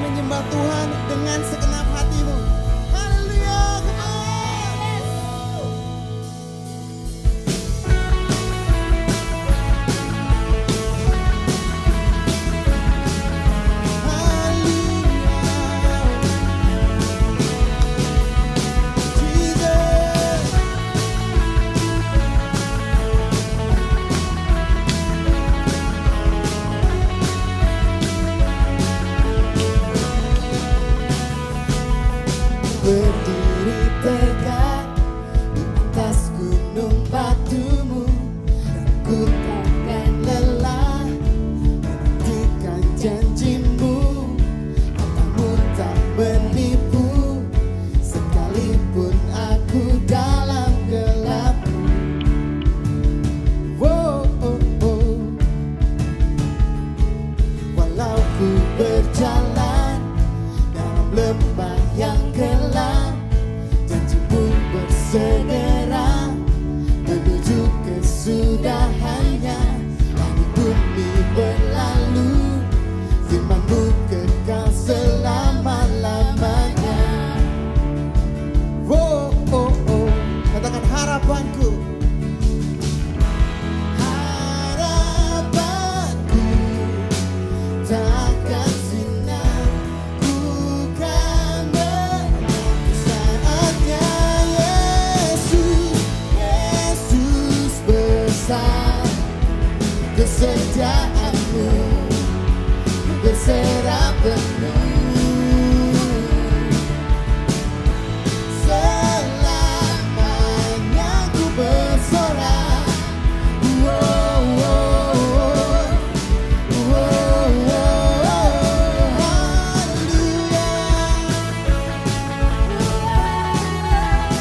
menyembah Tuhan dengan segenap hatimu. Haleluya. Berdiri tegak di atas gunung batumu, ku takkan lelah menantikan janjimu. Katamu tak menipu, sekalipun aku dalam gelap. Oh, oh, oh. Walau ku berjalan dalam lembah yang gelap, janjimu bersegera menuju kesudahannya. Langit bumi berlalu, firman-Mu kekal selama-lamanya. Oh, oh, oh. Katakan harapanku. Harapanku takkan sirna, ku kan menanti saatnya. Yesus, Yesus besar kesetiaan-Mu, berserah penuh. Selamanya ku bersorak. Oh, oh, oh.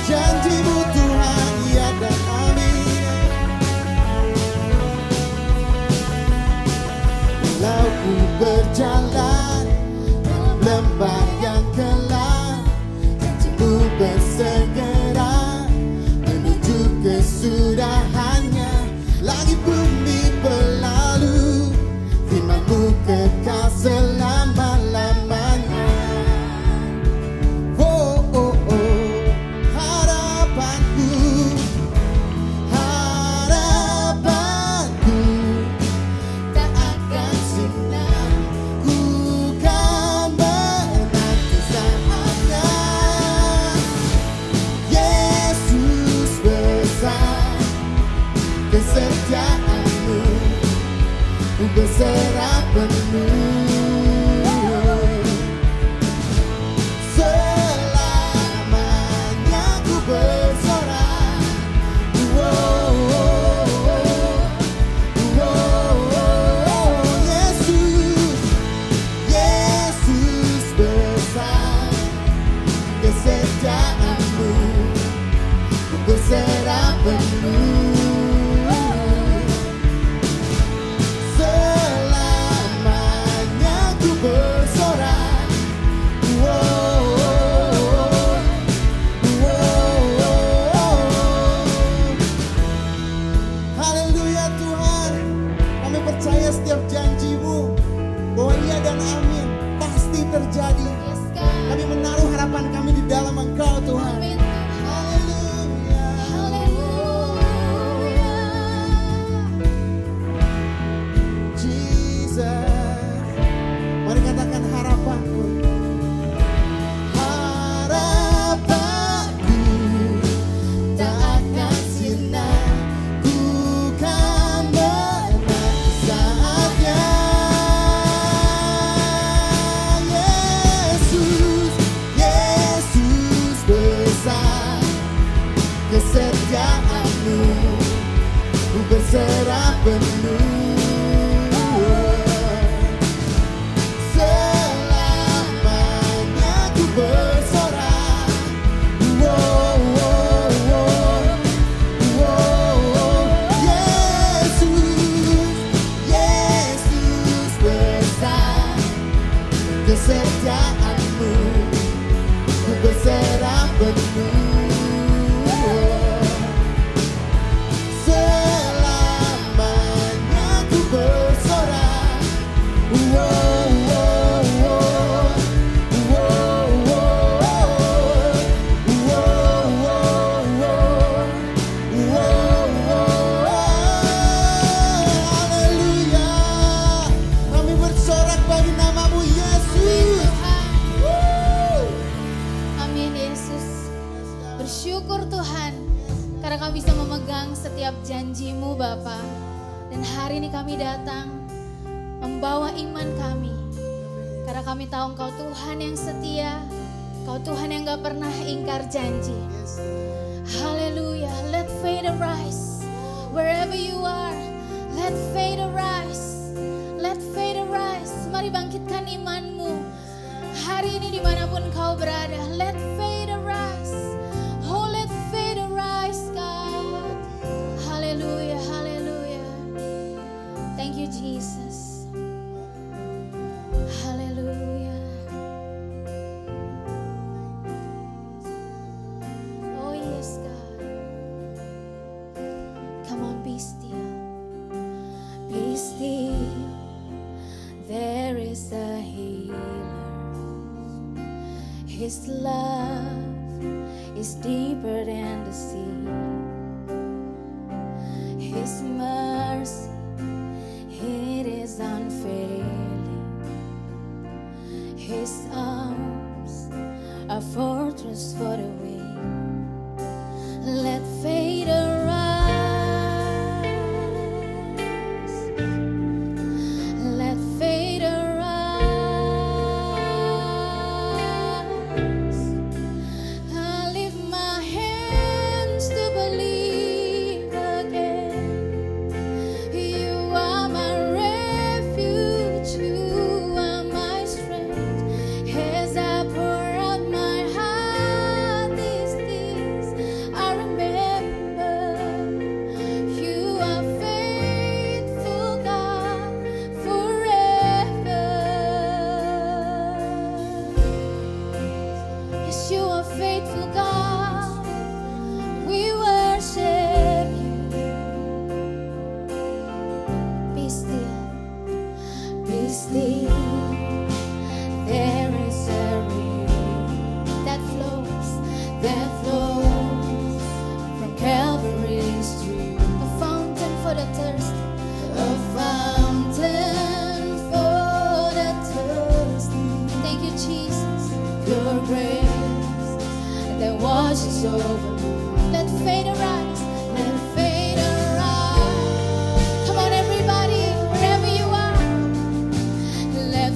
Janjimu Tuhan, ya dan amin. Walau ku berjalan dalam lembah yang gelap, janjimu bersegera menuju kesudahannya. Langit bumi berlalu, firman-Mu kekal selama-lamanya. Oh, oh, oh. Harapanku, harapanku tak akan sirna, ku kan menanti saatnya. Yesus besar kesetiaan-Mu, berserah penuh. Selamanya ku bersorak. Oh, oh, oh. Oh, oh, Yesus, Yesus besar kesetiaan-Mu, berserah penuh. Selamanya ku bersorak. Oh, oh, oh, oh. Haleluya Tuhan. Kami percaya setiap janji-Mu bahwa iya dan amin pasti terjadi. Kami menaruh harapan kami di dalam Engkau Tuhan. Haleluya. Jesus. Mari katakan harapanku. Harapanku tak akan sirna, ku kan menanti saatnya. Yesus, Yesus besar kesetiaan-Mu, berserah penuh. Selamanya ku bersorak. Oh, oh, oh. Oh, oh. Yesus, Yesus besar kesetiaan-Mu, berserah penuh. Selamanya ku bersorak. Oh, oh, oh. Bapa. Dan hari ini kami datang membawa iman kami. Karena kami tahu Engkau Tuhan yang setia, Engkau Tuhan yang gak pernah ingkar janji. Haleluya. Let faith arise wherever you are. Let faith arise. Let faith arise. Mari bangkitkan imanmu. Hari ini dimanapun kau berada. Let faith arise. Oh, let faith arise, God. Haleluya, haleluya. Thank you, Jesus. Haleluya. Oh, yes, God. Come on, be still. Be still. There is a healer. His love is deeper than the sea. His mercy, it is unfailing. His arms are fortress for the weak. Let faith arise. Let faith arise. I lift my hands to believe again. You are my refuge, you are my strength. As I pour out my heart these days, I remember you are faithful, God, forever. Yes, you are faithful, God. We worship you. Be still, be still. There is a river that flows from Calvary's stream. A fountain for the thirsty, a fountain for the thirsty. Thank you, Jesus. Your grace that washes over me. Let faith arise. Let faith arise. Come on, everybody, wherever you are. Let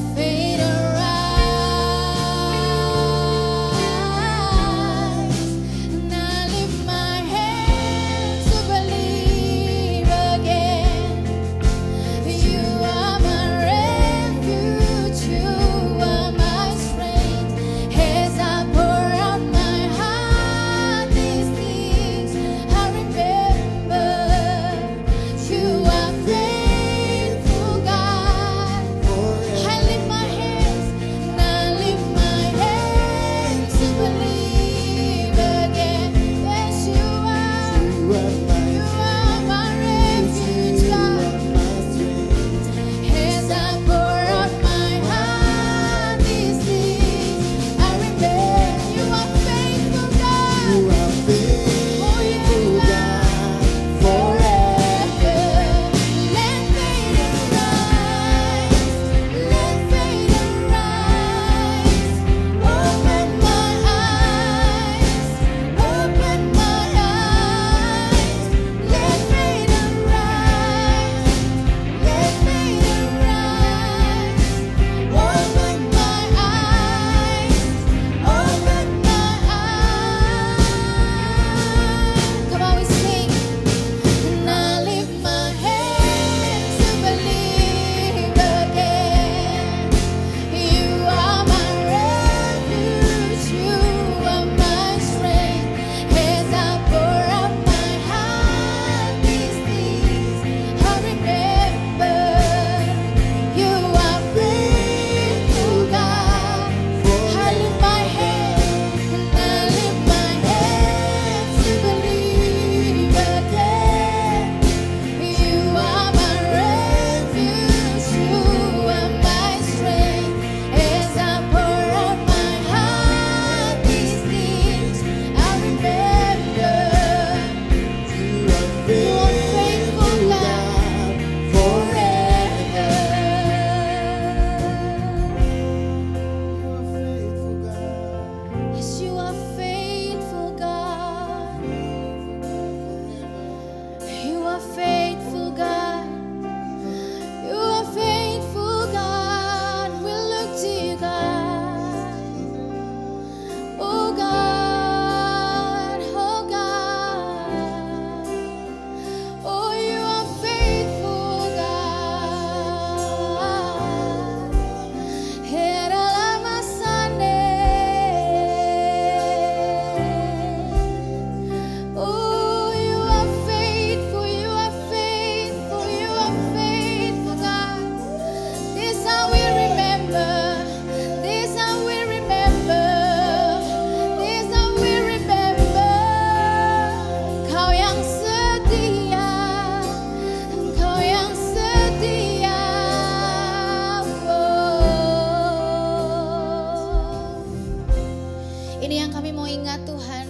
Ini yang kami mau ingat Tuhan,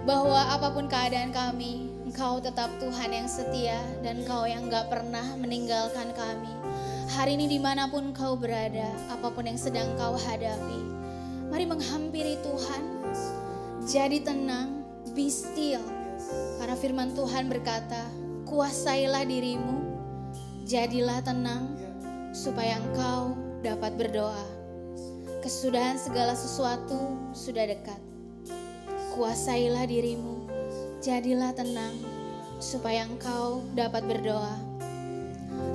bahwa apapun keadaan kami, Engkau tetap Tuhan yang setia dan Engkau yang gak pernah meninggalkan kami. Hari ini dimanapun Engkau berada, apapun yang sedang Engkau hadapi, mari menghampiri Tuhan. Jadi tenang, be still. Karena firman Tuhan berkata, kuasailah dirimu, jadilah tenang, supaya engkau dapat berdoa. Kesudahan segala sesuatu sudah dekat. Kuasailah dirimu, jadilah tenang, supaya engkau dapat berdoa.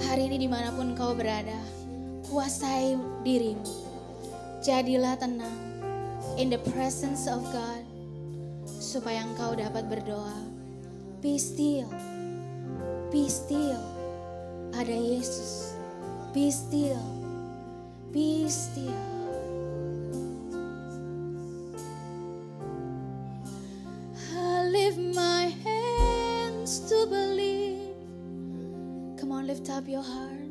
Hari ini dimanapun engkau berada, kuasai dirimu, jadilah tenang, in the presence of God, supaya engkau dapat berdoa. Be still, be still. Ada Yesus. Be still, be still. I lift my hands to believe. Come on, lift up your heart.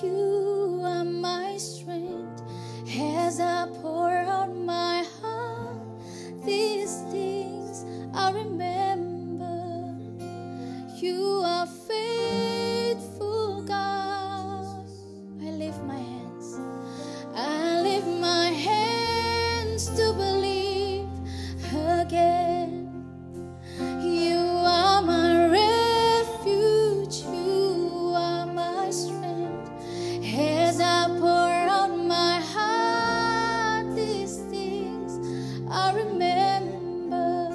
You are my strength as I pour out my heart. These things I remember. You are faithful, God. I lift my hands. I lift my hands to believe again. You are my refuge. You are my strength. As I pour out my heart, these things I remember.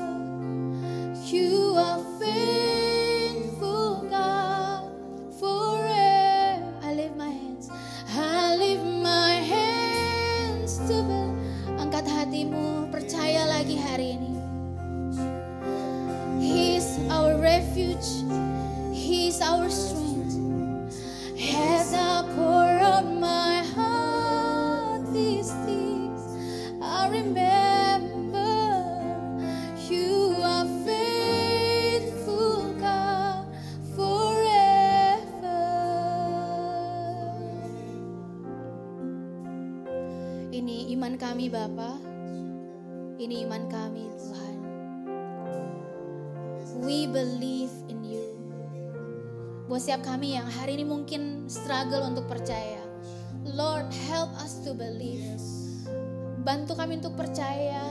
You are faithful, God, forever. I lift my hands. I lift my hands to believe. Angkat hatimu, percaya lagi hari ini. He's our refuge. He's our strength. As I pour out my heart, these things I remember. You are faithful, God, forever. Ini iman kami, Bapa. Ini iman kami, Tuhan. We believe in you. Buat setiap kami yang hari ini mungkin struggle untuk percaya, Lord, help us to believe. Bantu kami untuk percaya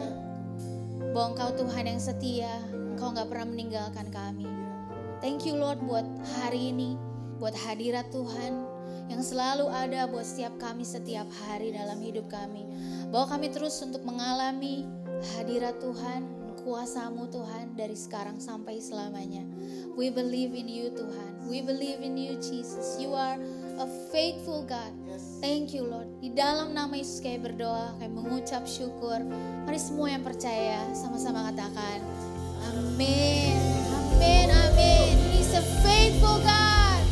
bahwa Engkau Tuhan yang setia, Engkau gak pernah meninggalkan kami. Thank you, Lord, buat hari ini, buat hadirat Tuhan yang selalu ada buat setiap kami setiap hari dalam hidup kami. Bawa kami terus untuk mengalami hadirat Tuhan, kuasa-Mu Tuhan dari sekarang sampai selamanya. We believe in you, Tuhan. We believe in you, Jesus. You are a faithful God. Thank you, Lord. Di dalam nama Yesus kami berdoa, kami mengucap syukur. Mari semua yang percaya sama-sama katakan amin. Amin, amin. He's a faithful God.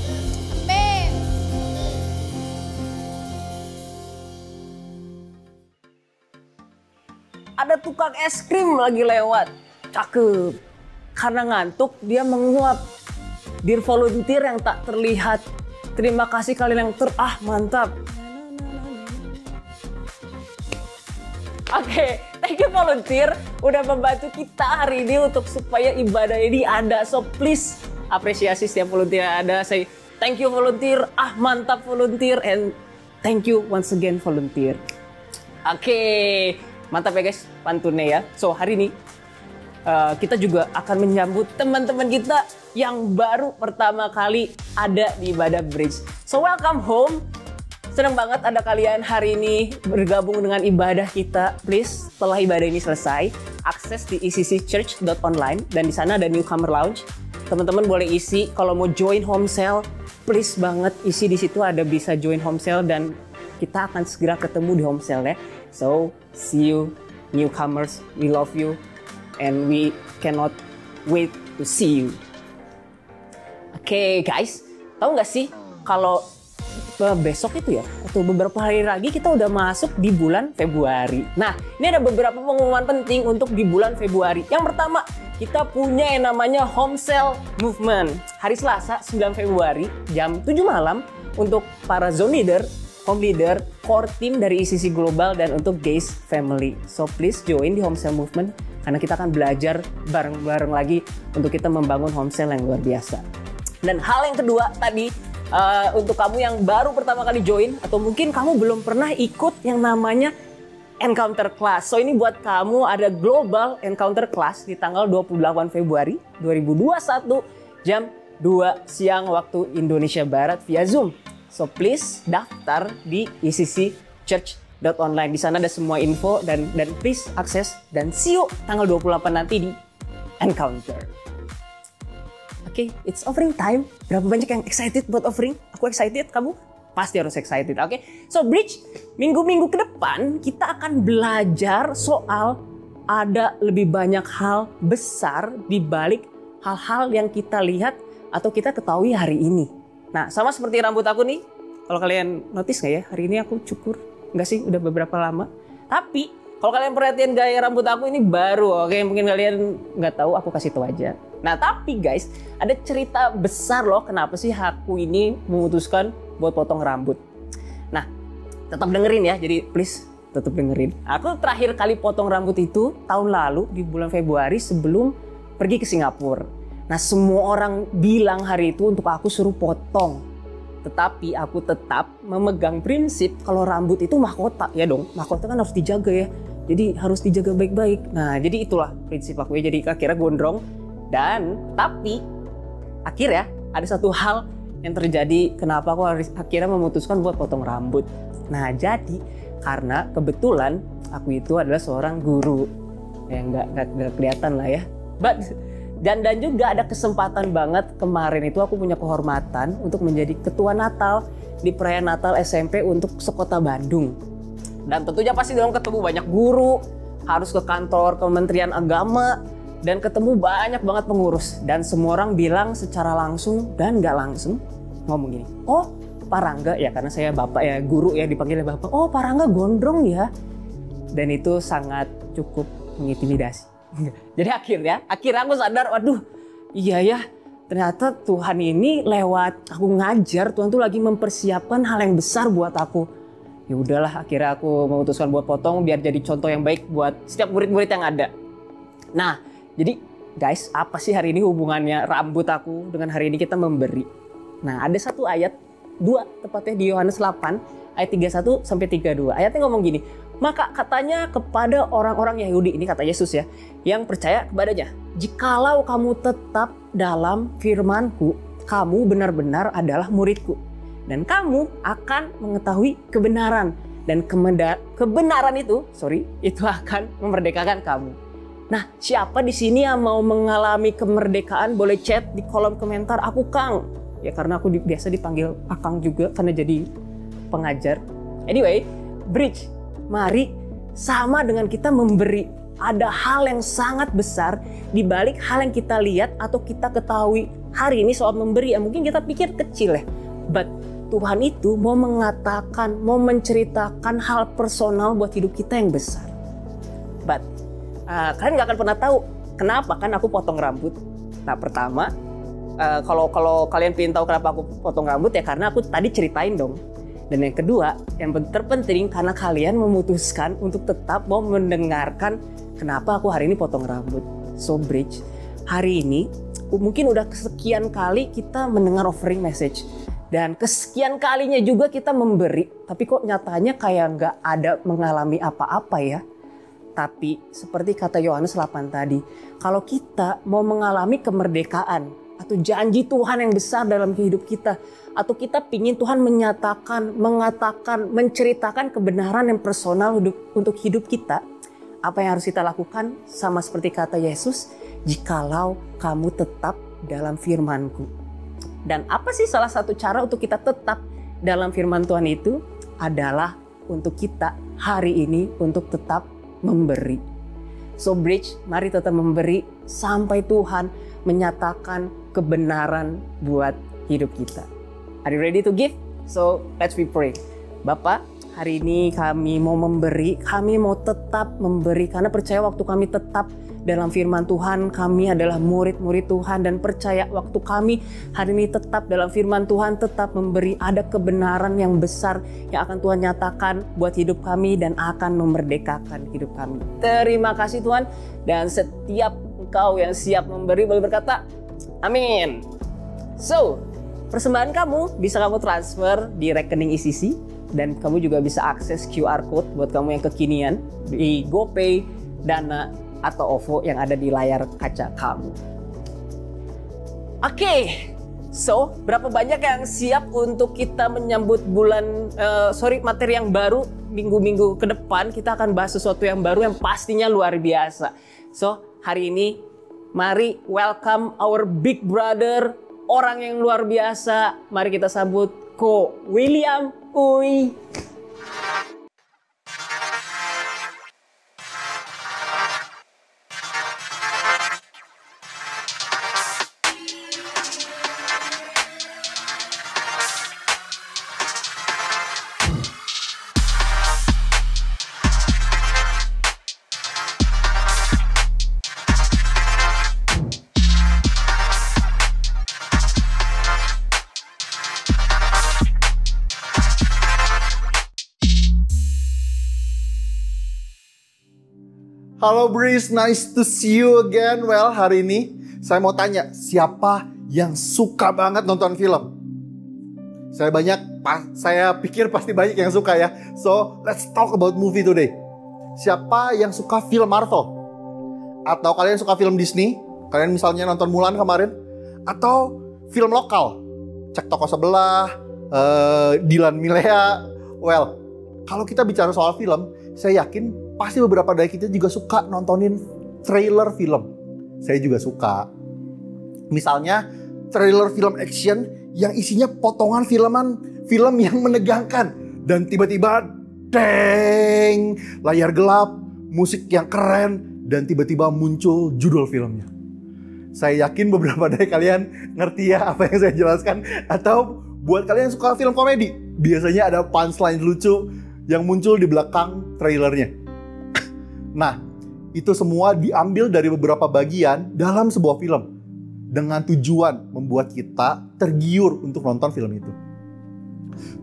Amin. Ada tukang es krim lagi lewat. Cakep. Karena ngantuk, dia menguap. Dear volunteer yang tak terlihat. Terima kasih kalian yang mantap. Oke, thank you volunteer udah membantu kita hari ini untuk supaya ibadah ini ada. So please apresiasi setiap volunteer yang ada. Say thank you volunteer, mantap volunteer, and thank you once again volunteer. Oke, mantap ya guys pantunnya ya. So hari ini kita juga akan menyambut teman-teman kita yang baru pertama kali ada di ibadah Bridge. So welcome home. Senang banget ada kalian hari ini bergabung dengan ibadah kita. Please, setelah ibadah ini selesai, akses di ecc.church.online dan di sana ada newcomer lounge. Teman-teman boleh isi. Kalau mau join home cell, please banget isi di situ, ada bisa join home cell dan kita akan segera ketemu di home cell ya. So, see you newcomers. We love you and we cannot wait to see you. Oke, guys, tahu nggak sih kalau besok itu ya, atau beberapa hari lagi kita udah masuk di bulan Februari. Nah, ini ada beberapa pengumuman penting untuk di bulan Februari. Yang pertama, kita punya yang namanya Home Cell Movement. Hari Selasa 9 Februari jam 7 malam untuk para zone leader, home leader, core team dari ICC Global dan untuk Gaze Family. So please join di Home Cell Movement karena kita akan belajar bareng-bareng lagi untuk kita membangun home cell yang luar biasa. Dan hal yang kedua tadi, untuk kamu yang baru pertama kali join atau mungkin kamu belum pernah ikut yang namanya Encounter Class. So ini buat kamu ada Global Encounter Class di tanggal 28 Februari 2021 jam 2 siang waktu Indonesia Barat via Zoom. So please daftar di icc.church.online. Di sana ada semua info dan please akses dan see you tanggal 28 nanti di Encounter. Oke, it's offering time. Berapa banyak yang excited buat offering? Aku excited, kamu? Pasti harus excited, oke? So Bridge, minggu-minggu ke depan kita akan belajar soal ada lebih banyak hal besar di balik hal-hal yang kita lihat atau kita ketahui hari ini. Nah, sama seperti rambut aku nih. Kalau kalian notice nggak ya, hari ini aku cukur. Nggak sih, udah beberapa lama. Tapi, kalau kalian perhatiin gaya rambut aku ini baru, oke? Mungkin kalian nggak tahu, aku kasih tahu aja. Nah, tapi guys, ada cerita besar loh kenapa sih aku ini memutuskan buat potong rambut. Nah, tetap dengerin ya, jadi please tetap dengerin. Aku terakhir kali potong rambut itu tahun lalu di bulan Februari sebelum pergi ke Singapura. Nah, semua orang bilang hari itu untuk aku suruh potong. Tetapi aku tetap memegang prinsip kalau rambut itu mahkota. Ya dong, mahkota kan harus dijaga ya. Jadi harus dijaga baik-baik. Nah, jadi itulah prinsip aku ya. Jadi akhirnya gondrong. Tapi akhirnya ada satu hal yang terjadi kenapa aku akhirnya memutuskan buat potong rambut. Nah, jadi karena kebetulan aku itu adalah seorang guru. Ya nggak kelihatan lah ya. Dan juga ada kesempatan banget kemarin itu aku punya kehormatan untuk menjadi ketua Natal di perayaan Natal SMP untuk sekota Bandung. Dan tentunya pasti dong ketemu banyak guru, harus ke kantor Kementerian Agama, dan ketemu banyak banget pengurus. Dan semua orang bilang secara langsung dan nggak langsung ngomong gini, oh Pak Rangga, ya karena saya bapak ya, guru ya dipanggilnya bapak, oh Pak Rangga gondrong ya. Dan itu sangat cukup mengintimidasi. Jadi akhirnya aku sadar, waduh iya ya, ternyata Tuhan ini lewat aku ngajar, Tuhan tuh lagi mempersiapkan hal yang besar buat aku. Ya udahlah, akhirnya aku memutuskan buat potong biar jadi contoh yang baik buat setiap murid-murid yang ada. Nah, jadi guys, apa sih hari ini hubungannya rambut aku dengan hari ini kita memberi? Nah, ada satu ayat, 2 tepatnya di Yohanes 8 ayat 31 sampai 32. Ayatnya ngomong gini, maka katanya kepada orang-orang Yahudi, ini kata Yesus ya, yang percaya kepadanya, jikalau kamu tetap dalam firman-Ku, kamu benar-benar adalah murid-Ku, dan kamu akan mengetahui kebenaran, dan kebenaran itu akan memerdekakan kamu. Nah, siapa di sini yang mau mengalami kemerdekaan boleh chat di kolom komentar, aku Kang. Ya karena aku biasa dipanggil Akang juga karena jadi pengajar. Anyway, Bridge, mari sama dengan kita memberi. Ada hal yang sangat besar di balik hal yang kita lihat atau kita ketahui hari ini soal memberi. Ya mungkin kita pikir kecil ya. But Tuhan itu mau mengatakan, mau menceritakan hal personal buat hidup kita yang besar. But kalian gak akan pernah tahu kenapa kan aku potong rambut. Nah pertama, kalau kalian pengen tahu kenapa aku potong rambut ya karena aku tadi ceritain dong. Dan yang kedua, yang terpenting karena kalian memutuskan untuk tetap mau mendengarkan kenapa aku hari ini potong rambut. So Bridge, hari ini mungkin udah kesekian kali kita mendengar offering message. Dan kesekian kalinya juga kita memberi. Tapi kok nyatanya kayak nggak ada mengalami apa-apa ya. Tapi seperti kata Yohanes 8 tadi, kalau kita mau mengalami kemerdekaan atau janji Tuhan yang besar dalam hidup kita, atau kita pingin Tuhan menyatakan, mengatakan, menceritakan kebenaran yang personal untuk hidup kita, apa yang harus kita lakukan? Sama seperti kata Yesus, jikalau kamu tetap dalam firman-Ku. Dan apa sih salah satu cara untuk kita tetap dalam firman Tuhan itu? Adalah untuk kita hari ini untuk tetap memberi. So Bridge, mari tetap memberi sampai Tuhan menyatakan kebenaran buat hidup kita. Are you ready to give? So let's pray. Bapak, hari ini kami mau memberi, kami mau tetap memberi karena percaya waktu kami tetap dalam firman Tuhan, kami adalah murid-murid Tuhan dan percaya waktu kami hari ini tetap dalam firman Tuhan, tetap memberi ada kebenaran yang besar yang akan Tuhan nyatakan buat hidup kami dan akan memerdekakan hidup kami. Terima kasih Tuhan, dan setiap engkau yang siap memberi boleh berkata amin. So, persembahan kamu bisa kamu transfer di rekening ECC, dan kamu juga bisa akses QR code buat kamu yang kekinian di GoPay, Dana, atau OVO yang ada di layar kaca kamu. Oke, so berapa banyak yang siap untuk kita menyambut materi yang baru? Minggu-minggu ke depan kita akan bahas sesuatu yang baru yang pastinya luar biasa. So, hari ini mari welcome our big brother, orang yang luar biasa. Mari kita sambut Ko William Uy. Halo Breeze, nice to see you again. Well, hari ini saya mau tanya, siapa yang suka banget nonton film? Saya pikir pasti banyak yang suka ya. So, let's talk about movie today. Siapa yang suka film Marvel? Atau kalian suka film Disney? Kalian misalnya nonton Mulan kemarin? Atau film lokal? Cek Toko Sebelah, Dilan Milea. Well, kalau kita bicara soal film, saya yakin pasti beberapa dari kita juga suka nontonin trailer film. Saya juga suka. Misalnya trailer film action yang isinya potongan film yang menegangkan. Dan tiba-tiba deng, layar gelap, musik yang keren, dan tiba-tiba muncul judul filmnya. Saya yakin beberapa dari kalian ngerti ya apa yang saya jelaskan. Atau buat kalian yang suka film komedi, biasanya ada punchline lucu yang muncul di belakang trailernya. Nah, itu semua diambil dari beberapa bagian dalam sebuah film dengan tujuan membuat kita tergiur untuk nonton film itu.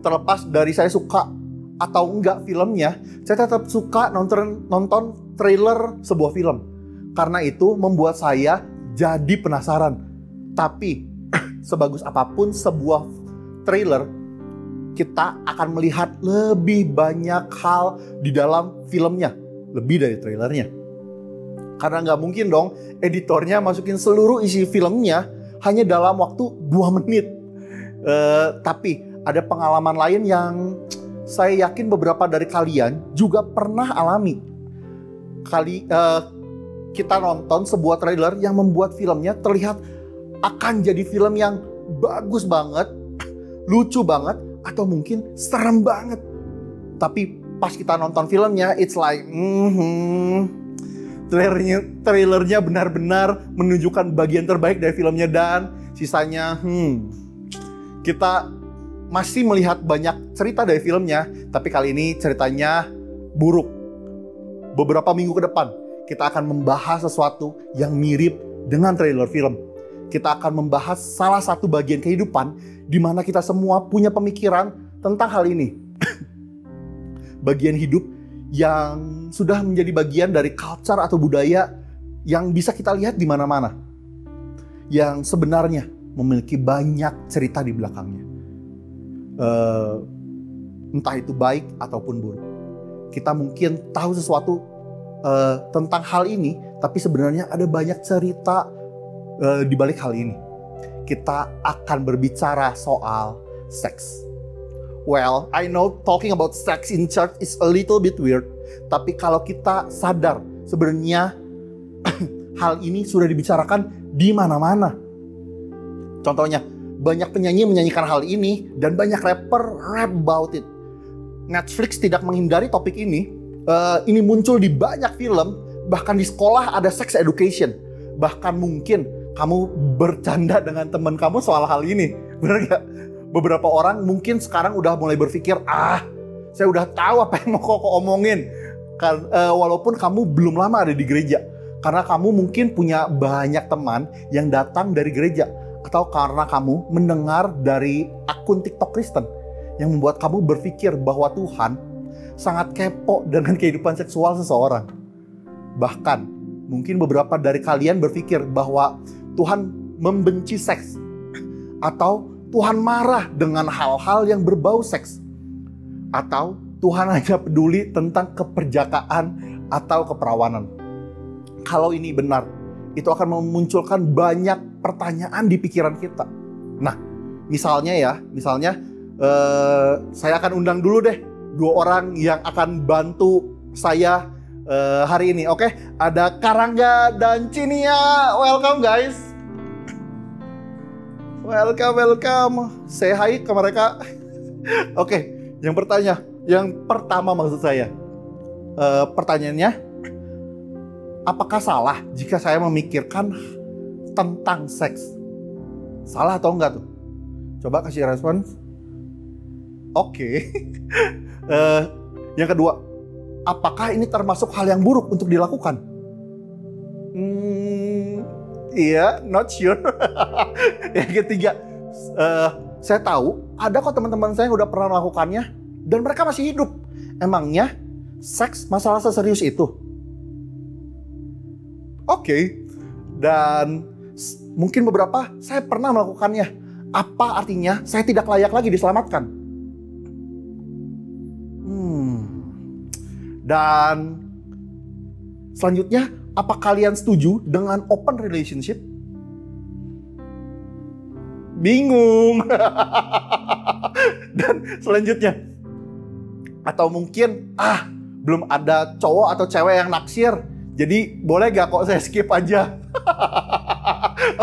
Terlepas dari saya suka atau enggak filmnya, saya tetap suka nonton trailer sebuah film. Karena itu membuat saya jadi penasaran. Tapi sebagus apapun sebuah trailer, kita akan melihat lebih banyak hal di dalam filmnya, lebih dari trailernya. Karena nggak mungkin dong editornya masukin seluruh isi filmnya hanya dalam waktu 2 menit. Tapi ada pengalaman lain yang saya yakin beberapa dari kalian juga pernah alami. Kita nonton sebuah trailer yang membuat filmnya terlihat akan jadi film yang bagus banget, lucu banget, atau mungkin serem banget. Tapi pas kita nonton filmnya, it's like, trailernya benar-benar menunjukkan bagian terbaik dari filmnya, dan sisanya, kita masih melihat banyak cerita dari filmnya, tapi kali ini ceritanya buruk. Beberapa minggu ke depan, kita akan membahas sesuatu yang mirip dengan trailer film. Kita akan membahas salah satu bagian kehidupan di mana kita semua punya pemikiran tentang hal ini. Bagian hidup yang sudah menjadi bagian dari culture atau budaya yang bisa kita lihat di mana-mana. Yang sebenarnya memiliki banyak cerita di belakangnya. Entah itu baik ataupun buruk. Kita mungkin tahu sesuatu tentang hal ini, tapi sebenarnya ada banyak cerita di balik hal ini. Kita akan berbicara soal seks. Well, I know talking about sex in church is a little bit weird, tapi kalau kita sadar sebenarnya hal ini sudah dibicarakan di mana-mana. Contohnya, banyak penyanyi menyanyikan hal ini dan banyak rapper rap about it. Netflix tidak menghindari topik ini. Ini muncul di banyak film, bahkan di sekolah ada sex education. Bahkan mungkin kamu bercanda dengan teman kamu soal hal ini. Bener gak? Beberapa orang mungkin sekarang udah mulai berpikir, saya udah tahu apa yang mau kok omongin. Walaupun kamu belum lama ada di gereja. Karena kamu mungkin punya banyak teman yang datang dari gereja. Atau karena kamu mendengar dari akun TikTok Kristen yang membuat kamu berpikir bahwa Tuhan sangat kepo dengan kehidupan seksual seseorang. Bahkan mungkin beberapa dari kalian berpikir bahwa Tuhan membenci seks. Atau Tuhan marah dengan hal-hal yang berbau seks. Atau Tuhan hanya peduli tentang keperjakaan atau keperawanan. Kalau ini benar, itu akan memunculkan banyak pertanyaan di pikiran kita. Nah, misalnya saya akan undang dulu deh 2 orang yang akan bantu saya hari ini. Oke, ada Karangga dan Cinia. Welcome guys. Welcome. Say hi ke mereka. Oke, yang pertama maksud saya, pertanyaannya, apakah salah jika saya memikirkan tentang seks? Salah atau enggak tuh? Coba kasih respon. Oke. Yang kedua, apakah ini termasuk hal yang buruk untuk dilakukan? Iya, not sure. Yang ketiga, saya tahu ada kok teman-teman saya yang udah pernah melakukannya dan mereka masih hidup. Emangnya seks masalah seserius itu? Oke. Dan mungkin beberapa saya pernah melakukannya. Apa artinya saya tidak layak lagi diselamatkan? Dan selanjutnya, apa kalian setuju dengan open relationship? Bingung. Dan selanjutnya, atau mungkin belum ada cowok atau cewek yang naksir, jadi boleh gak kok saya skip aja?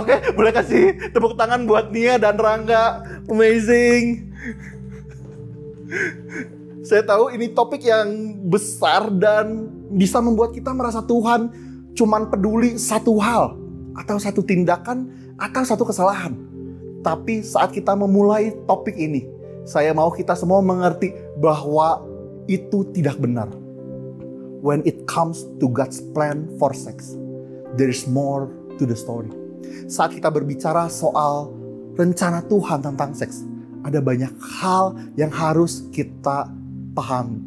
Oke, boleh kasih tepuk tangan buat Nia dan Rangga. Amazing. Saya tahu ini topik yang besar dan bisa membuat kita merasa Tuhan cuman peduli satu hal atau satu tindakan atau satu kesalahan. Tapi saat kita memulai topik ini, saya mau kita semua mengerti bahwa itu tidak benar. When it comes to God's plan for sex, there is more to the story. Saat kita berbicara soal rencana Tuhan tentang seks, ada banyak hal yang harus kita pahami.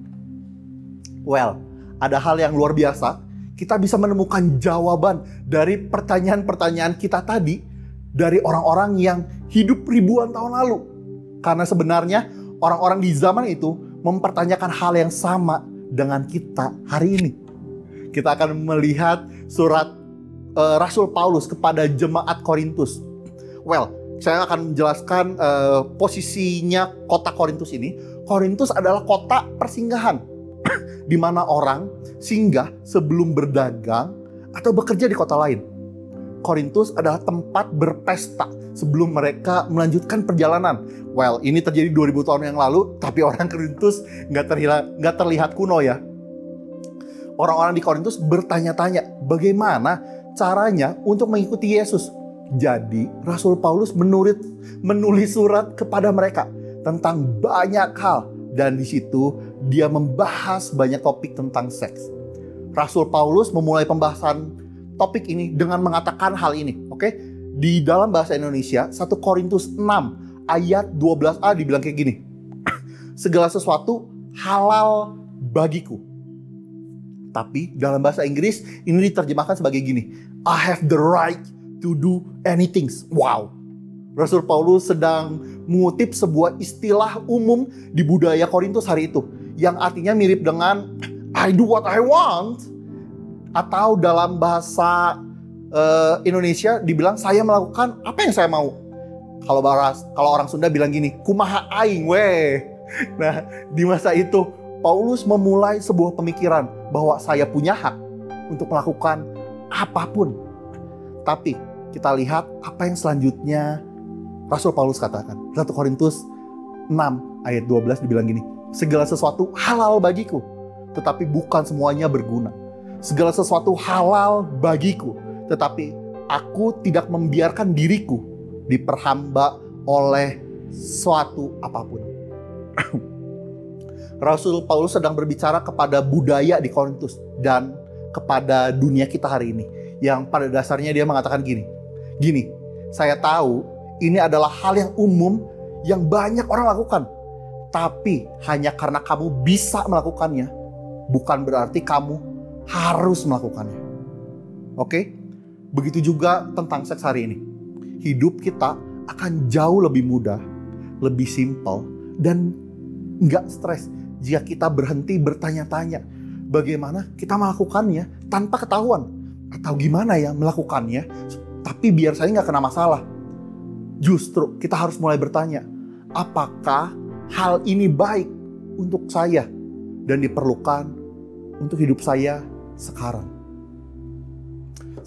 Well, ada hal yang luar biasa. Kita bisa menemukan jawaban dari pertanyaan-pertanyaan kita tadi dari orang-orang yang hidup ribuan tahun lalu. Karena sebenarnya orang-orang di zaman itu mempertanyakan hal yang sama dengan kita hari ini. Kita akan melihat surat Rasul Paulus kepada jemaat Korintus. Well, saya akan menjelaskan posisinya kota Korintus ini. Korintus adalah kota persinggahan di mana orang singgah sebelum berdagang atau bekerja di kota lain. Korintus adalah tempat berpesta sebelum mereka melanjutkan perjalanan. Well, ini terjadi 2000 tahun yang lalu, tapi orang Korintus nggak terlihat kuno ya. Orang-orang di Korintus bertanya-tanya bagaimana caranya untuk mengikuti Yesus. Jadi Rasul Paulus menulis surat kepada mereka tentang banyak hal, dan di situ dia membahas banyak topik tentang seks. Rasul Paulus memulai pembahasan topik ini dengan mengatakan hal ini, oke? Di dalam bahasa Indonesia, 1 Korintus 6 ayat 12a dibilang kayak gini. Segala sesuatu halal bagiku. Tapi dalam bahasa Inggris ini diterjemahkan sebagai gini. I have the right to do anything. Wow. Rasul Paulus sedang mengutip sebuah istilah umum di budaya Korintus hari itu, yang artinya mirip dengan I do what I want. Atau dalam bahasa Indonesia dibilang saya melakukan apa yang saya mau. Kalau orang Sunda bilang gini, kumaha aing weh. Nah, di masa itu Paulus memulai sebuah pemikiran bahwa saya punya hak untuk melakukan apapun. Tapi kita lihat apa yang selanjutnya Rasul Paulus katakan. 1 Korintus 6 ayat 12 dibilang gini. Segala sesuatu halal bagiku, tetapi bukan semuanya berguna. Segala sesuatu halal bagiku, tetapi aku tidak membiarkan diriku diperhamba oleh suatu apapun. Rasul Paulus sedang berbicara kepada budaya di Korintus dan kepada dunia kita hari ini, yang pada dasarnya dia mengatakan gini, saya tahu ini adalah hal yang umum yang banyak orang lakukan. Tapi hanya karena kamu bisa melakukannya, bukan berarti kamu harus melakukannya. Oke? Begitu juga tentang seks hari ini. Hidup kita akan jauh lebih mudah, lebih simpel, dan nggak stres jika kita berhenti bertanya-tanya bagaimana kita melakukannya tanpa ketahuan. Atau gimana ya melakukannya, tapi biar saya nggak kena masalah. Justru kita harus mulai bertanya, apakah hal ini baik untuk saya dan diperlukan untuk hidup saya sekarang.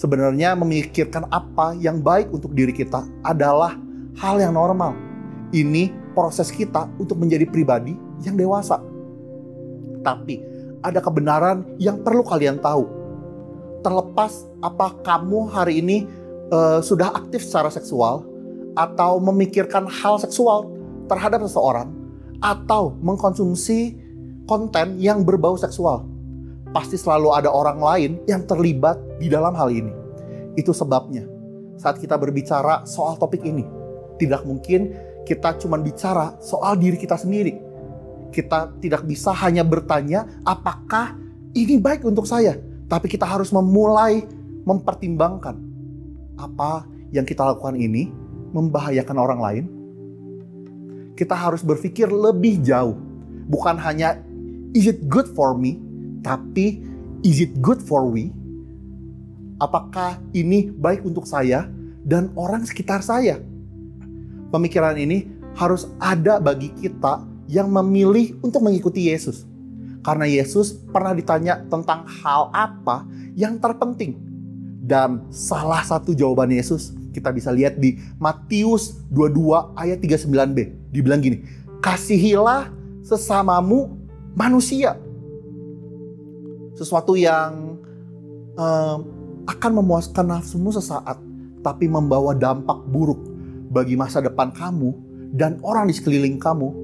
Sebenarnya memikirkan apa yang baik untuk diri kita adalah hal yang normal. Ini proses kita untuk menjadi pribadi yang dewasa. Tapi ada kebenaran yang perlu kalian tahu. Terlepas apa kamu hari ini sudah aktif secara seksual, atau memikirkan hal seksual terhadap seseorang, atau mengkonsumsi konten yang berbau seksual, pasti selalu ada orang lain yang terlibat di dalam hal ini. Itu sebabnya saat kita berbicara soal topik ini, tidak mungkin kita cuma bicara soal diri kita sendiri. Kita tidak bisa hanya bertanya apakah ini baik untuk saya, tapi kita harus memulai mempertimbangkan apa yang kita lakukan ini membahayakan orang lain. Kita harus berpikir lebih jauh. Bukan hanya is it good for me, tapi is it good for we? Apakah ini baik untuk saya dan orang sekitar saya? Pemikiran ini harus ada bagi kita yang memilih untuk mengikuti Yesus. Karena Yesus pernah ditanya tentang hal apa yang terpenting. Dan salah satu jawaban Yesus kita bisa lihat di Matius 22 ayat 39b. Dibilang gini, kasihilah sesamamu manusia. Sesuatu yang akan memuaskan nafsumu sesaat, tapi membawa dampak buruk bagi masa depan kamu dan orang di sekeliling kamu,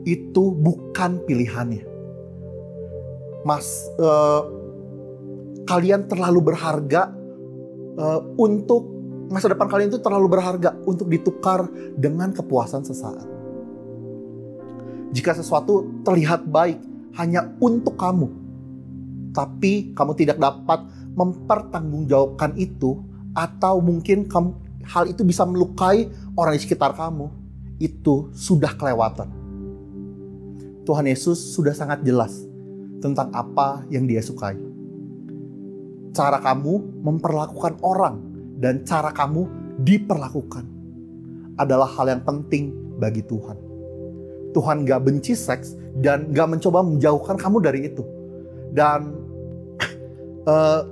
itu bukan pilihannya. Kalian terlalu berharga untuk masa depan kalian itu terlalu berharga untuk ditukar dengan kepuasan sesaat. Jika sesuatu terlihat baik hanya untuk kamu, tapi kamu tidak dapat mempertanggungjawabkan itu, atau mungkin hal itu bisa melukai orang di sekitar kamu, itu sudah kelewatan. Tuhan Yesus sudah sangat jelas tentang apa yang Dia sukai. Cara kamu memperlakukan orang dan cara kamu diperlakukan adalah hal yang penting bagi Tuhan. Tuhan gak benci seks dan gak mencoba menjauhkan kamu dari itu. Dan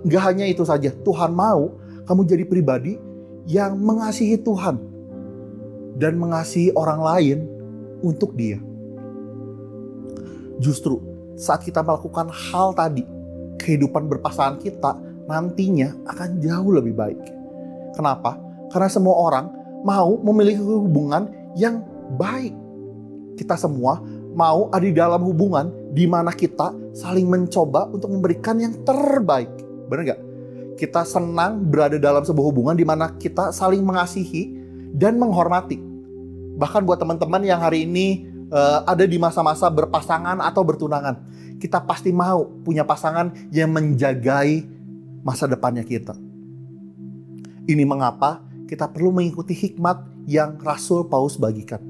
gak hanya itu saja, Tuhan mau kamu jadi pribadi yang mengasihi Tuhan dan mengasihi orang lain untuk Dia. Justru saat kita melakukan hal tadi, kehidupan berpasangan kita nantinya akan jauh lebih baik. Kenapa? Karena semua orang mau memiliki hubungan yang baik. Kita semua mau ada di dalam hubungan di mana kita saling mencoba untuk memberikan yang terbaik. Benar gak? Kita senang berada dalam sebuah hubungan di mana kita saling mengasihi dan menghormati. Bahkan buat teman-teman yang hari ini ada di masa-masa berpasangan atau bertunangan, kita pasti mau punya pasangan yang menjagai masa depannya kita. Ini mengapa kita perlu mengikuti hikmat yang Rasul Paulus bagikan.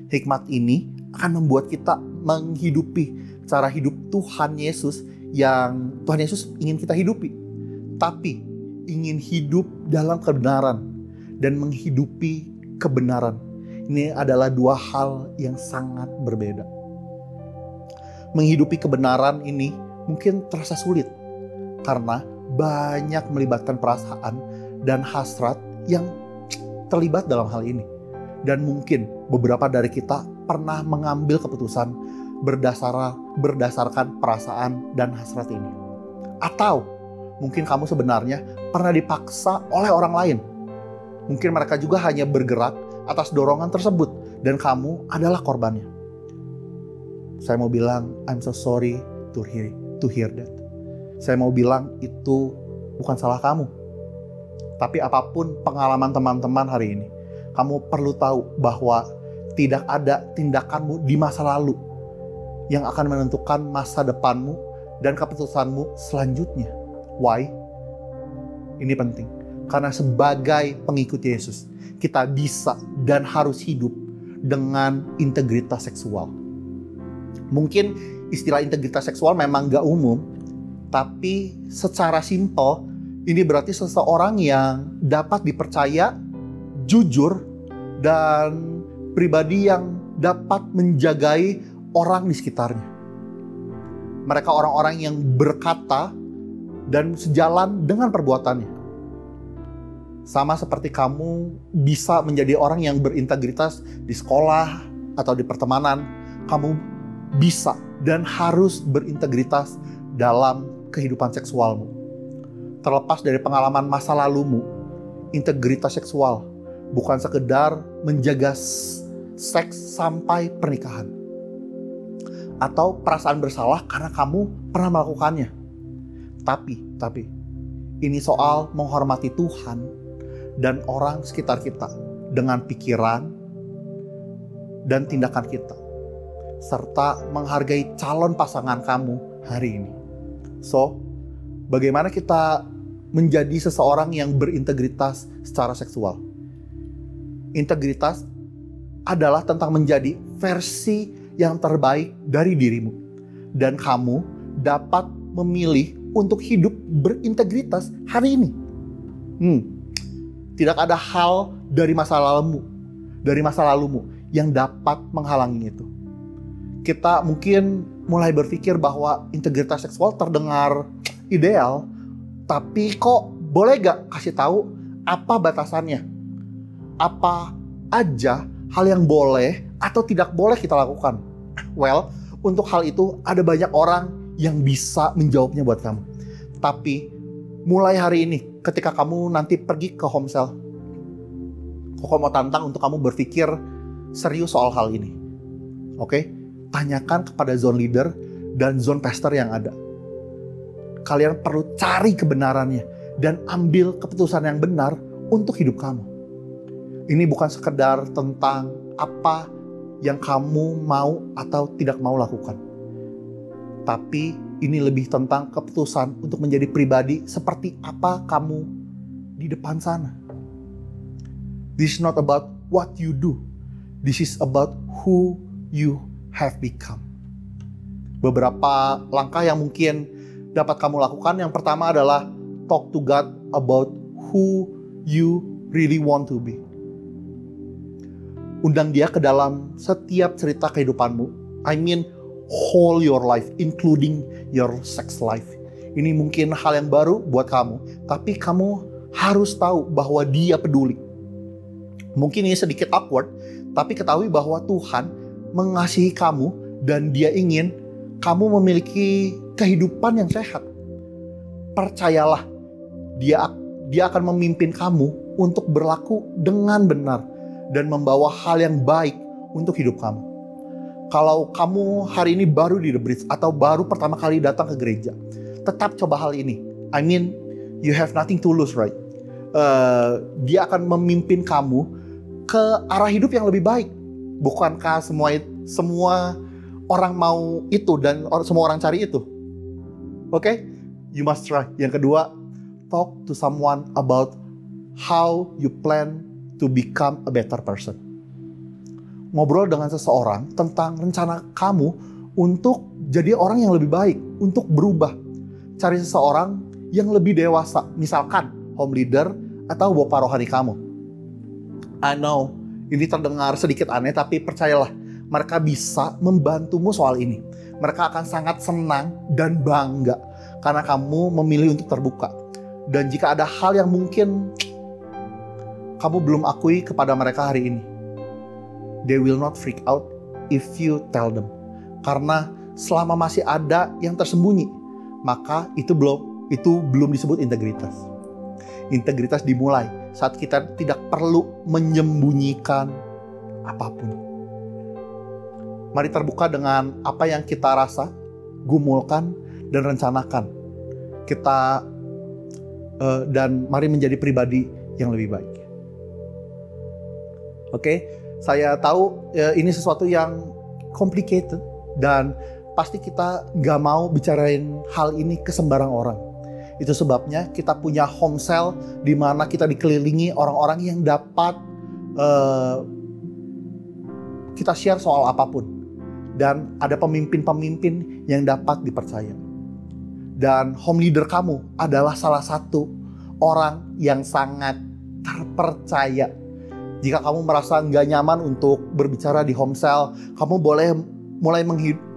Hikmat ini akan membuat kita menghidupi cara hidup Tuhan Yesus yang Tuhan Yesus ingin kita hidupi. Tapi ingin hidup dalam kebenaran dan menghidupi kebenaran. Ini adalah dua hal yang sangat berbeda. Menghidupi kebenaran ini mungkin terasa sulit karena banyak melibatkan perasaan dan hasrat yang terlibat dalam hal ini. Dan mungkin beberapa dari kita pernah mengambil keputusan berdasarkan perasaan dan hasrat ini. Atau mungkin kamu sebenarnya pernah dipaksa oleh orang lain. Mungkin mereka juga hanya bergerak atas dorongan tersebut dan kamu adalah korbannya. Saya mau bilang, I'm so sorry to hear that. Saya mau bilang itu bukan salah kamu. Tapi apapun pengalaman teman-teman hari ini, kamu perlu tahu bahwa tidak ada tindakanmu di masa lalu yang akan menentukan masa depanmu dan keputusanmu selanjutnya. Why? Ini penting. Karena sebagai pengikut Yesus, kita bisa dan harus hidup dengan integritas seksual. Mungkin istilah integritas seksual memang gak umum, tapi secara simpel, ini berarti seseorang yang dapat dipercaya, jujur, dan pribadi yang dapat menjagai orang di sekitarnya. Mereka orang-orang yang berkata dan sejalan dengan perbuatannya. Sama seperti kamu bisa menjadi orang yang berintegritas di sekolah atau di pertemanan, kamu bisa dan harus berintegritas dalam kehidupan seksualmu. Terlepas dari pengalaman masa lalumu, integritas seksual bukan sekedar menjaga seks sampai pernikahan atau perasaan bersalah karena kamu pernah melakukannya. Tapi ini soal menghormati Tuhan dan orang sekitar kita dengan pikiran dan tindakan kita, serta menghargai calon pasangan kamu hari ini. So, bagaimana kita menjadi seseorang yang berintegritas secara seksual? Integritas adalah tentang menjadi versi yang terbaik dari dirimu. Dan kamu dapat memilih untuk hidup berintegritas hari ini. Tidak ada hal dari masa lalumu yang dapat menghalangi itu. Kita mungkin mulai berpikir bahwa integritas seksual terdengar ideal, tapi kok boleh gak kasih tahu apa batasannya? Apa aja hal yang boleh atau tidak boleh kita lakukan? Well, untuk hal itu ada banyak orang yang bisa menjawabnya buat kamu. Tapi mulai hari ini, ketika kamu nanti pergi ke home cell, Koko mau tantang untuk kamu berpikir serius soal hal ini. Oke? Tanyakan kepada zone leader dan zone pastor yang ada. Kalian perlu cari kebenarannya dan ambil keputusan yang benar untuk hidup kamu. Ini bukan sekedar tentang apa yang kamu mau atau tidak mau lakukan. Tapi ini lebih tentang keputusan untuk menjadi pribadi seperti apa kamu di depan sana. This is not about what you do. This is about who you have become. Beberapa langkah yang mungkin dapat kamu lakukan. Yang pertama adalah talk to God about who you really want to be. Undang dia ke dalam setiap cerita kehidupanmu. I mean whole your life, including your sex life. Ini mungkin hal yang baru buat kamu, tapi kamu harus tahu bahwa dia peduli. Mungkin ini sedikit awkward, tapi ketahui bahwa Tuhan mengasihi kamu dan dia ingin kamu memiliki kehidupan yang sehat. Percayalah, dia akan memimpin kamu untuk berlaku dengan benar dan membawa hal yang baik untuk hidup kamu. Kalau kamu hari ini baru di The Bridge atau baru pertama kali datang ke gereja, tetap coba hal ini. I mean, you have nothing to lose, right? Dia akan memimpin kamu ke arah hidup yang lebih baik. Bukankah semua orang mau itu dan semua orang cari itu? Oke? You must try. Yang kedua, talk to someone about how you plan to become a better person. Ngobrol dengan seseorang tentang rencana kamu untuk jadi orang yang lebih baik, untuk berubah. Cari seseorang yang lebih dewasa, misalkan home leader atau bapak rohani kamu. I know, ini terdengar sedikit aneh, tapi percayalah, mereka bisa membantumu soal ini. Mereka akan sangat senang dan bangga karena kamu memilih untuk terbuka. Dan jika ada hal yang mungkin kamu belum akui kepada mereka hari ini, they will not freak out if you tell them. Karena selama masih ada yang tersembunyi, maka itu belum disebut integritas. Integritas dimulai saat kita tidak perlu menyembunyikan apapun. Mari terbuka dengan apa yang kita rasa, gumulkan, dan rencanakan. Kita dan mari menjadi pribadi yang lebih baik. Oke, saya tahu ini sesuatu yang complicated dan pasti kita gak mau bicarain hal ini ke sembarang orang. Itu sebabnya kita punya home cell di mana kita dikelilingi orang-orang yang dapat kita share soal apapun. Dan ada pemimpin-pemimpin yang dapat dipercaya. Dan home leader kamu adalah salah satu orang yang sangat terpercaya. Jika kamu merasa nggak nyaman untuk berbicara di home cell, kamu boleh mulai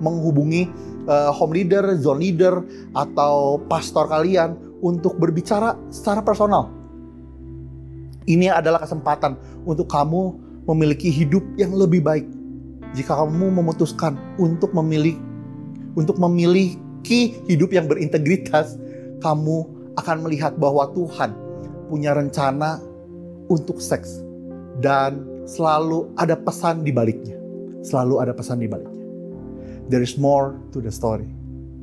menghubungi home leader, zone leader, atau pastor kalian untuk berbicara secara personal. Ini adalah kesempatan untuk kamu memiliki hidup yang lebih baik. Jika kamu memutuskan untuk memiliki hidup yang berintegritas, kamu akan melihat bahwa Tuhan punya rencana untuk seks. Dan selalu ada pesan di baliknya. Selalu ada pesan di baliknya. There is more to the story.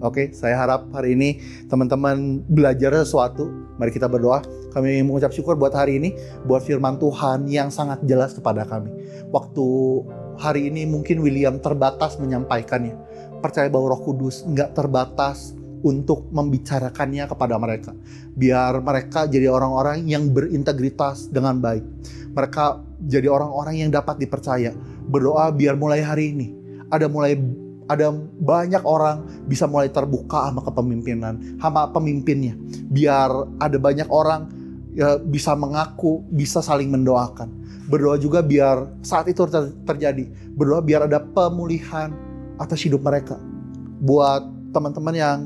Oke, saya harap hari ini teman-teman belajar sesuatu. Mari kita berdoa. Kami mengucap syukur buat hari ini, buat firman Tuhan yang sangat jelas kepada kami. Waktu hari ini mungkin William terbatas menyampaikannya. Percaya bahwa Roh Kudus nggak terbatas untuk membicarakannya kepada mereka. Biar mereka jadi orang-orang yang berintegritas dengan baik. Mereka jadi orang-orang yang dapat dipercaya. Berdoa biar mulai hari ini ada banyak orang bisa mulai terbuka sama kepemimpinan, sama pemimpinnya. Biar ada banyak orang bisa mengaku, bisa saling mendoakan. Berdoa juga biar saat itu terjadi. Berdoa biar ada pemulihan atas hidup mereka. Buat teman-teman yang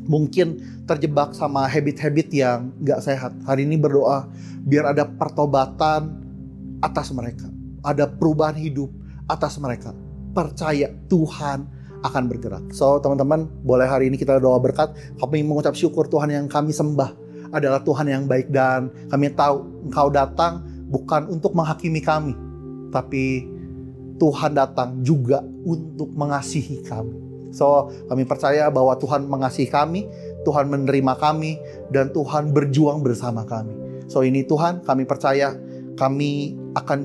mungkin terjebak sama habit-habit yang gak sehat, hari ini berdoa biar ada pertobatan atas mereka. Ada perubahan hidup atas mereka. Percaya Tuhan akan bergerak. So teman-teman, boleh hari ini kita doa berkat. Kami mengucap syukur Tuhan yang kami sembah adalah Tuhan yang baik. Dan kami tahu Engkau datang bukan untuk menghakimi kami, tapi Tuhan datang juga untuk mengasihi kami. So kami percaya bahwa Tuhan mengasihi kami, Tuhan menerima kami, dan Tuhan berjuang bersama kami. So ini Tuhan, kami percaya kami akan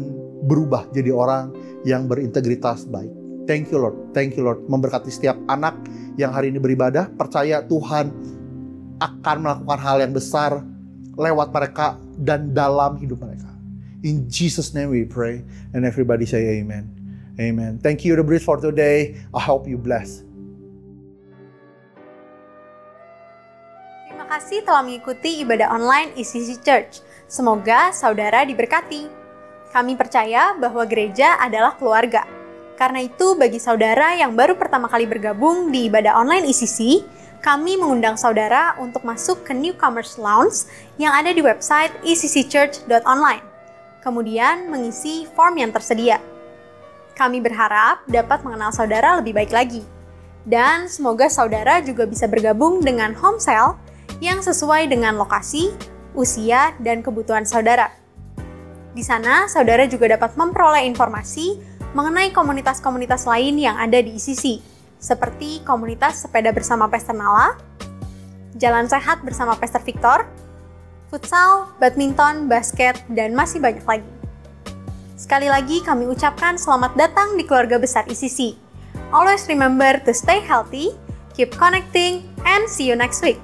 berubah jadi orang yang berintegritas baik. Thank you Lord, thank you Lord. Memberkati setiap anak yang hari ini beribadah. Percaya Tuhan akan melakukan hal yang besar lewat mereka dan dalam hidup mereka. In Jesus' name we pray. And everybody say amen. Amen. Thank you The Bridge for today. I hope you blessed. Terima kasih telah mengikuti ibadah online ECC Church. Semoga saudara diberkati. Kami percaya bahwa gereja adalah keluarga. Karena itu, bagi saudara yang baru pertama kali bergabung di ibadah online ECC, kami mengundang saudara untuk masuk ke Newcomers Lounge yang ada di website eccchurch.online. Kemudian mengisi form yang tersedia. Kami berharap dapat mengenal saudara lebih baik lagi. Dan semoga saudara juga bisa bergabung dengan home cell yang sesuai dengan lokasi, usia, dan kebutuhan saudara. Di sana, saudara juga dapat memperoleh informasi mengenai komunitas-komunitas lain yang ada di ECC, seperti komunitas sepeda bersama Pastor Nala, jalan sehat bersama Pastor Victor, futsal, badminton, basket, dan masih banyak lagi. Sekali lagi kami ucapkan selamat datang di keluarga besar ECC. Always remember to stay healthy, keep connecting, and see you next week.